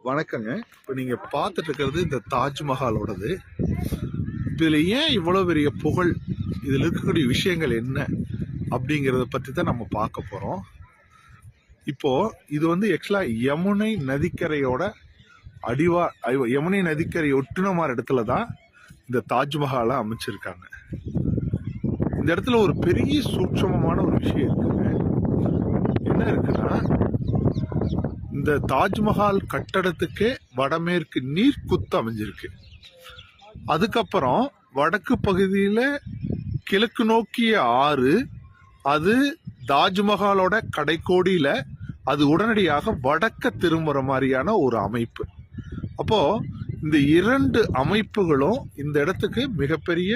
வணக்கங்க. இப்போ நீங்க பார்த்துட்டு இருக்கிறது இந்த தாஜ்மஹாலோடது. இதில் ஏன் இவ்வளோ பெரிய புகழ், இதில் இருக்கக்கூடிய விஷயங்கள் என்ன அப்படிங்கிறத பற்றி தான் நம்ம பார்க்க போகிறோம். இப்போ இது வந்து ஆக்சுவலாக யமுனை நதிக்கரையோட யமுனை நதிக்கரை ஒட்டுன மாதிரி இடத்துல தான் இந்த தாஜ்மஹாலை அமைச்சிருக்காங்க. இந்த இடத்துல ஒரு பெரிய சூட்சமமான ஒரு விஷயம் இருக்குங்க. என்ன இருக்குன்னா, இந்த தாஜ்மஹால் கட்டடத்துக்கு வடமேற்கு நீர்க்குத்து அமைஞ்சிருக்கு. அதுக்கப்புறம் வடக்கு பகுதியில் கிழக்கு நோக்கிய ஆறு, அது தாஜ்மஹாலோட கடைக்கோடியில் அது உடனடியாக வடக்க திரும்புற மாதிரியான ஒரு அமைப்பு. அப்போ இந்த இரண்டு அமைப்புகளும் இந்த இடத்துக்கு மிகப்பெரிய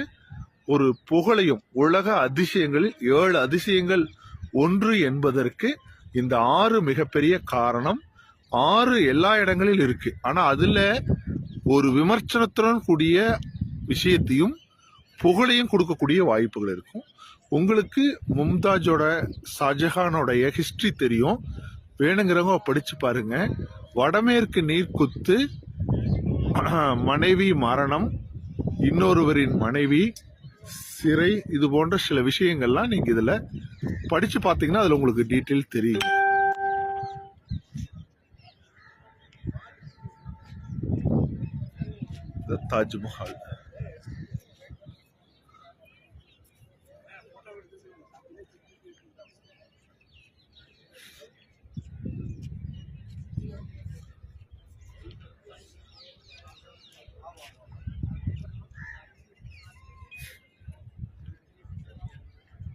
ஒரு புகழையும், உலக அதிசயங்களில் 7 அதிசயங்கள் ஒன்று என்பதற்கு இந்த ஆறு மிகப்பெரிய காரணம். ஆறு எல்லா இடங்களிலும் இருக்கு, ஆனா அதுல ஒரு விமர்சனத்துடன் கூடிய விஷயத்தையும் புகழையும் கொடுக்கக்கூடிய வாய்ப்புகள் இருக்கும். உங்களுக்கு மும்தாஜோட, ஷாஜஹானோடைய ஹிஸ்டரி தெரியும், வேணுங்கிறவங்க படிச்சு பாருங்க. வடமேற்கு நீர்க்குத்து, மனைவி மரணம், இன்னொருவரின் மனைவி, சிறை, இது போன்ற சில விஷயங்கள்லாம் நீங்க இதுல படிச்சு பார்த்தீங்கன்னா அதுல உங்களுக்கு டீட்டெயில் தெரியும். தாஜ்மஹால்